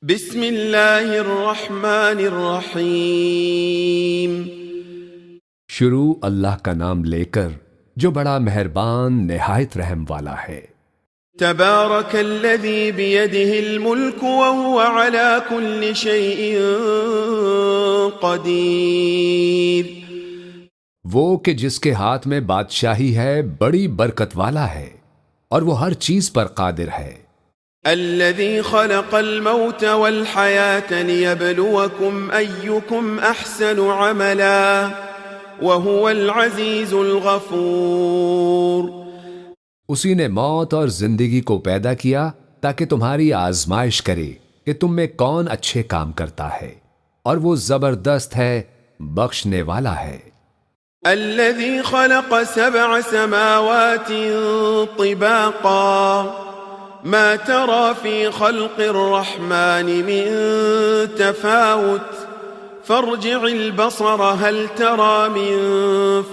بسم اللہ الرحمن الرحیم۔ شروع اللہ کا نام لے کر جو بڑا مہربان نہایت رحم والا ہے۔ تبارک الذی بیدہ الملک وہو علی کل شیء قدیر۔ وہ کہ جس کے ہاتھ میں بادشاہی ہے بڑی برکت والا ہے اور وہ ہر چیز پر قادر ہے۔ الذي خلق الموت والحياة ليبلوكم أيكم أحسن عملا وهو العزيز الغفور۔ اسی نے موت اور زندگی کو پیدا کیا تاکہ تمہاری آزمائش کرے کہ تم میں کون اچھے کام کرتا ہے، اور وہ زبردست ہے، بخشنے والا ہے۔ الذي خلق 7 سماوات طباقا ما ترى في خلق الرحمن من تفاوت فارجع البصر هل ترى من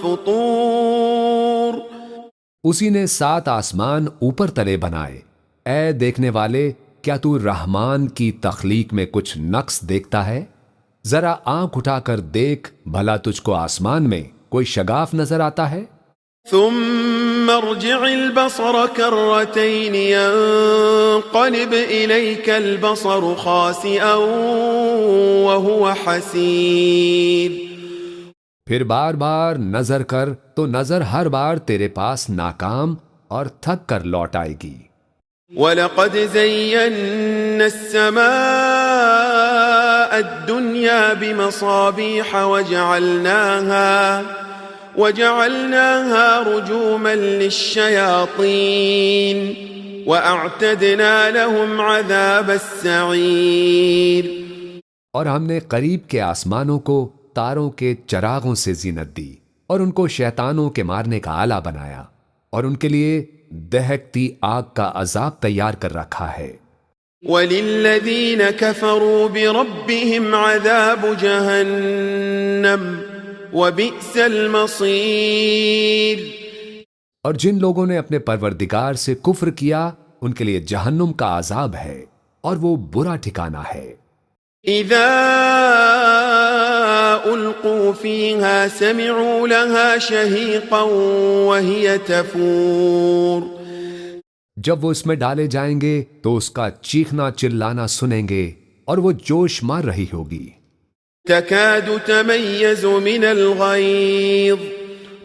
فطور۔ اسی نے 7 آسمان اوپر تلے بنائے۔ اے دیکھنے والے، کیا تو رحمان کی تخلیق میں کچھ نقص دیکھتا ہے؟ ذرا آنکھ اٹھا کر دیکھ، بھلا تجھ کو آسمان میں کوئی شگاف نظر آتا ہے؟ ثم ارجع البصر كرتين ينقلب إليك البصر خاسئا وهو حسير۔ پھر بار بار نظر کر تو نظر ہر بار تیرے پاس ناکام اور تھک کر لوٹ آئے گی۔ وَلَقَدْ زَيَّنَّا السَّمَاءَ الدُّنْيَا بِمَصَابِيحَ وَجَعَلْنَاهَا رُجُومًا لِلشَّيَاطِينِ وَأَعْتَدْنَا لَهُمْ عَذَابَ السَّعِيرِ۔ اور ہم نے قریب کے آسمانوں کو تاروں کے چراغوں سے زینت دی اور ان کو شیطانوں کے مارنے کا آلہ بنایا، اور ان کے لیے دہکتی آگ کا عذاب تیار کر رکھا ہے۔ وَلِلَّذِينَ كَفَرُوا بِرَبِّهِمْ عَذَابُ جَهَنَّمَ وَبِئْسَ الْمَصِيرُ۔ اور جن لوگوں نے اپنے پروردگار سے کفر کیا ان کے لیے جہنم کا عذاب ہے، اور وہ برا ٹھکانہ ہے۔ اِذَا أُلْقُوا فِيهَا سَمِعُوا لَهَا شَهِيقًا وَهِيَ تَفُورُ۔ جب وہ اس میں ڈالے جائیں گے تو اس کا چیخنا چلانا سنیں گے اور وہ جوش مار رہی ہوگی۔ تكاد تميز من الغيظ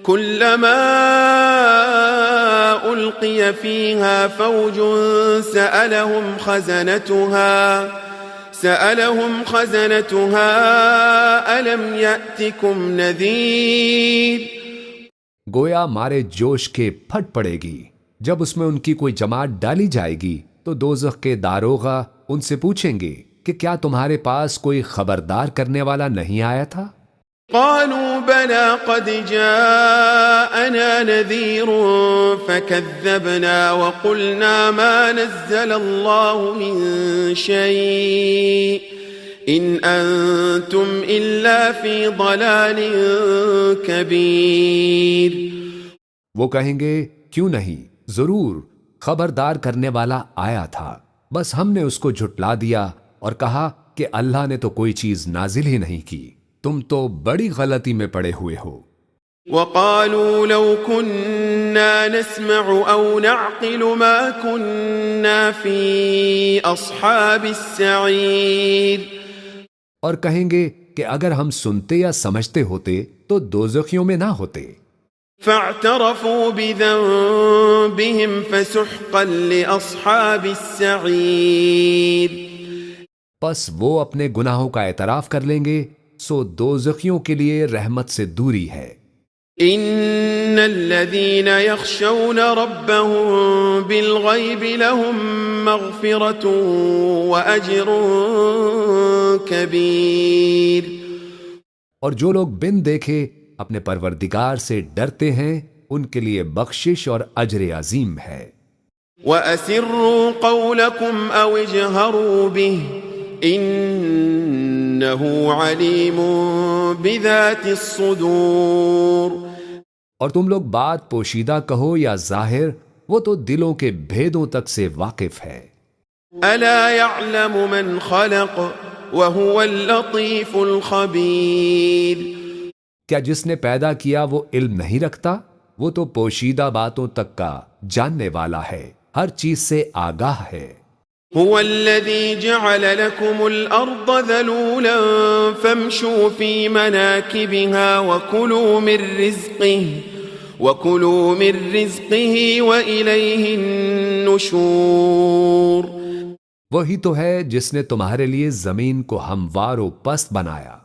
كلما ألقي فيها فوج سألهم خزنتها ألم يأتكم نذير۔ گویا مارے جوش کے پھٹ پڑے گی۔ جب اس میں ان کی کوئی جماعت ڈالی جائے گی تو دوزخ کے داروغہ ان سے پوچھیں گے کہ کیا تمہارے پاس کوئی خبردار کرنے والا نہیں آیا تھا؟ قالوا بلى قد جاءنا نذير فكذبنا وقلنا ما نزل الله من شيء إن أنتم إلا في ضلال كبير۔ وہ کہیں گے کیوں نہیں، ضرور خبردار کرنے والا آیا تھا، بس ہم نے اس کو جھٹلا دیا اور کہا کہ اللہ نے تو کوئی چیز نازل ہی نہیں کی، تم تو بڑی غلطی میں پڑے ہوئے ہو۔ وَقَالُوا لَوْ كُنَّا نَسْمَعُ أَوْ نَعْقِلُ مَا كُنَّا فِي أَصْحَابِ السَّعِيرِ۔ اور کہیں گے کہ اگر ہم سنتے یا سمجھتے ہوتے تو دوزخیوں میں نہ ہوتے۔ فَاعْتَرَفُوا بِذَنبِهِمْ فَسُحْقًا لِأَصْحَابِ السَّعِيرِ۔ پس وہ اپنے گناہوں کا اعتراف کر لیں گے، سو دوزخیوں کے لیے رحمت سے دوری ہے۔ ان الذين يخشون ربهم بالغيب لهم مغفرة واجر كبير۔ اور جو لوگ بن دیکھے اپنے پروردگار سے ڈرتے ہیں ان کے لیے بخشش اور اجر عظیم ہے۔ وَأَسِرُّوا قَوْلَكُمْ أَوْ اجْهَرُوا بِهِ إِنَّهُ عَلِيمٌ بِذَاتِ الصُّدُورِ۔ اور تم لوگ بات پوشیدہ کہو یا ظاہر، وہ تو دلوں کے بھیدوں تک سے واقف ہے۔ ألا يعلم من خلق وهو اللطيف الخبير. کیا جس نے پیدا کیا وہ علم نہیں رکھتا؟ وہ تو پوشیدہ باتوں تک کا جاننے والا ہے، ہر چیز سے آگاہ ہے. هو الذي جعل لكم الأرض ذلولا فامشوا في مناكبها وكلوا من رزقه وإليه النشور. وہی تو ہے جس نے تمہارے لیے زمین کو ہموار و پست بنایا،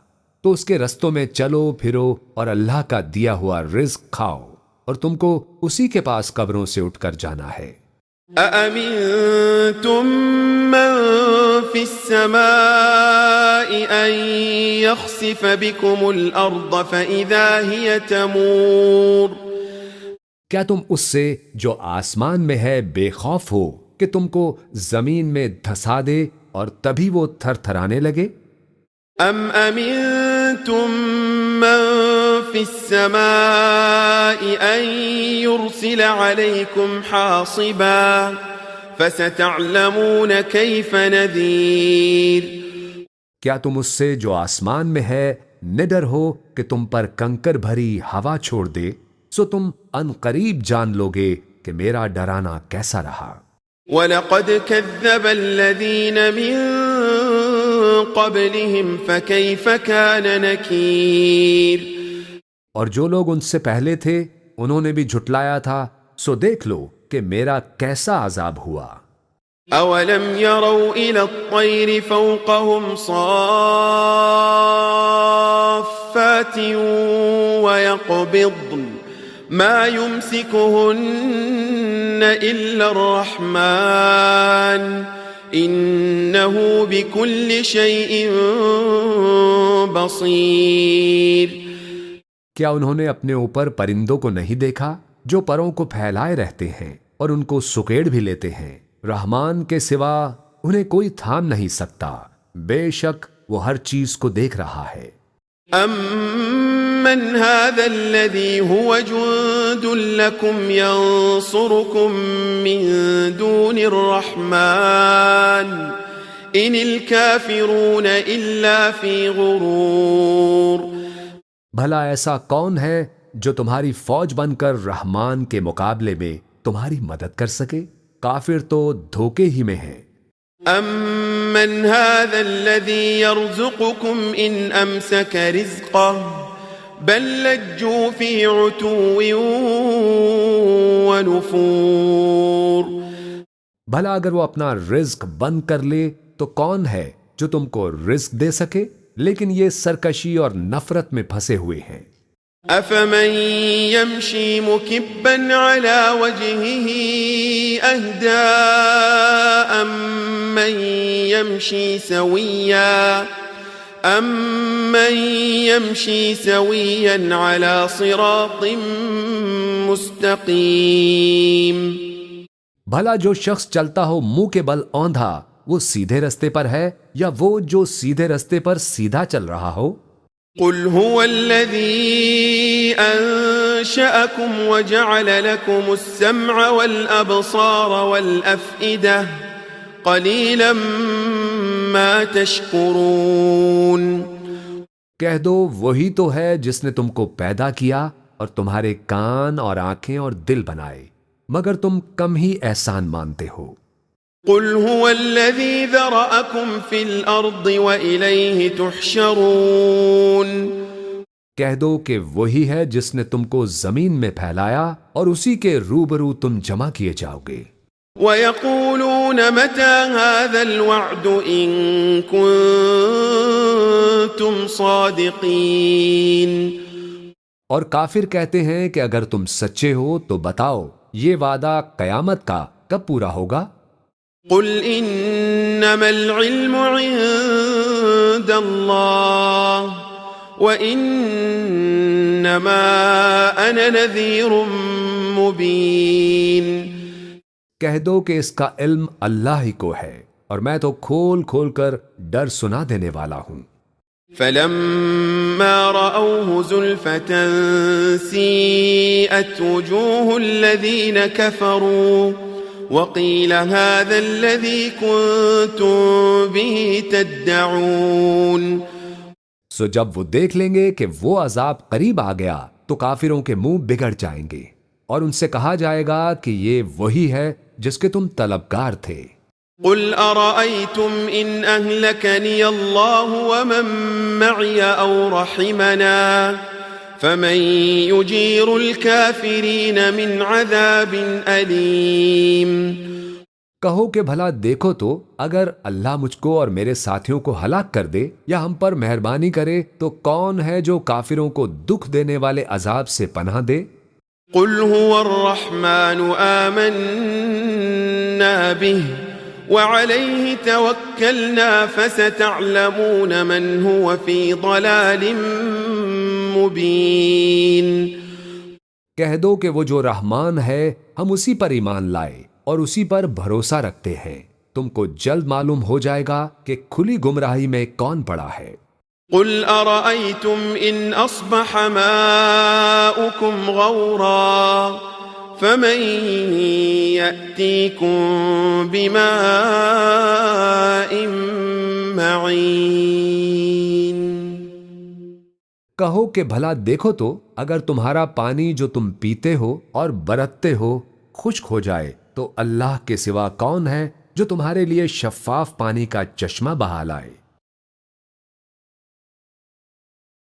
تو اس کے رستوں میں چلو پھرو اور اللہ کا دیا ہوا رزق کھاؤ، اور تم کو اسی کے پاس قبروں سے اٹھ کر جانا ہے. أأمنتم من في السماء أن يخسف بكم الأرض فإذا هي تمور. کیا تم اس سے جو آسمان میں ہے بے خوف ہو کہ تم کو زمین میں دھسا دے اور تبھی وہ تھر تھرانے لگے؟ ام امنتم من في السماء ان يرسل عليكم حاصبا فستعلمون كيف نذير. کیا تم اس سے جو آسمان میں ہے نڈر ہو کہ تم پر کنکر بھری ہوا چھوڑ دے، سو تم ان قریب جان لوگے کہ میرا ڈرانا کیسا رہا. وَلَقَدْ كَذَّبَ الَّذِينَ مِن قَبْلِهِمْ فَكَيْفَ كَانَ نَكِيرٌ. اور جو لوگ ان سے پہلے تھے انہوں نے بھی جھٹلایا تھا، سو دیکھ لو کہ میرا کیسا عذاب ہوا. أَوَلَمْ يَرَوْا إِلَى الطَّيْرِ فَوْقَهُمْ صَافَّاتٍ وَيَقْبِضْنَ مَا يُمْسِكُهُنَّ إِلَّا الرَّحْمَنُ إِنَّهُ بِكُلِّ شَيْءٍ بَصِيرٌ. کیا انہوں نے اپنے اوپر پرندوں کو نہیں دیکھا جو پروں کو پھیلائے رہتے ہیں اور ان کو سکیڑ بھی لیتے ہیں؟ رحمان کے سوا انہیں کوئی تھام نہیں سکتا، بے شک وہ ہر چیز کو دیکھ رہا ہے. أَمَّنْ هَذَا الَّذِي هُوَ جُندٌ لَكُمْ يَنصُرُكُم مِّن دُونِ الرَّحْمَنِ إِنِ الْكَافِرُونَ إِلَّا فِي غُرُورٍ. بھلا ایسا کون ہے جو تمہاری فوج بن کر رحمان کے مقابلے میں تمہاری مدد کر سکے؟ کافر تو دھوکے ہی میں ہیں. أَمَّنْ هَذَا الَّذِي يَرْزُقُكُمْ إِنْ أَمْسَكَ رِزْقَهُ بَلْ لَجُّوا فِي عُتُوٍّ وَنُفُورٍ. بھلا اگر وہ اپنا رزق بند کر لے تو کون ہے جو تم کو رزق دے سکے؟ لیکن یہ سرکشی اور نفرت میں پھنسے ہوئے ہیں. أَفَمَن يَمْشِي مُكِبًّا عَلَى وَجْهِهِ أَهْدَىٰ أَمَّن يَمْشِي سَوِيًّا عَلَى صِرَاطٍ مُسْتَقِيمٍ. بھلا جو شخص چلتا ہو منہ کے بل اوندھا وہ سیدھے رستے پر ہے یا وہ جو سیدھے رستے پر سیدھا چل رہا ہو؟ قل هو الذي أنشأكم وجعل لكم السمع والأبصار والأفئدة قليلا ما تشكرون. کہہ دو وہی تو ہے جس نے تم کو پیدا کیا اور تمہارے کان اور آنکھیں اور دل بنائے، مگر تم کم ہی احسان مانتے ہو. قل هو الذي ذرأكم في الأرض وإليه تحشرون. کہہ دو کہ وہی ہے جس نے تم کو زمین میں پھیلایا اور اسی کے روبرو تم جمع کیے جاؤ گے. وَيَقُولُونَ مَتَى هَذَا الْوَعْدُ إِن كُنتُمْ صَادِقِينَ. اور کافر کہتے ہیں کہ اگر تم سچے ہو تو بتاؤ یہ وعدہ قیامت کا کب پورا ہوگا؟ قل انما العلم عند اللہ وانما انا نذیر مبین. کہہ دو کہ اس کا علم اللہ ہی کو ہے اور میں تو کھول کھول کر ڈر سنا دینے والا ہوں. فلما رأوه زلفة سيئت وجوه الذين كفروا وقيل هذا الذي كنتم به تدعون. سو جب وہ دیکھ لیں گے کہ وہ عذاب قریب آ گیا تو کافروں کے منہ بگڑ جائیں گے اور ان سے کہا جائے گا کہ یہ وہی ہے جس کے تم طلبگار تھے. قل أرأيتم إن أهلكني الله ومن معي أو رحمنا فمن يجير الكافرين من عذاب أليم. کہو کہ بھلا دیکھو تو اگر اللہ مجھ کو اور میرے ساتھیوں کو ہلاک کر دے یا ہم پر مہربانی کرے تو کون ہے جو کافروں کو دکھ دینے والے عذاب سے پناہ دے؟ قل هو الرحمن آمنا به وعليه توكلنا فستعلمون من هو في ضلال مبين. کہہ دو کہ وہ جو رحمان ہے ہم اسی پر ایمان لائے اور اسی پر بھروسہ رکھتے ہیں. تم کو جلد معلوم ہو جائے گا کہ کھلی گمراہی میں کون پڑا ہے. قل أرأيتم إن أصبح ماؤكم غورا فمن يأتيكم بماء معين. کہو کہ بھلا دیکھو تو اگر تمہارا پانی جو تم پیتے ہو اور برتتے ہو خشک ہو جائے تو اللہ کے سوا کون ہے جو تمہارے لیے شفاف پانی کا چشمہ بہا لائے.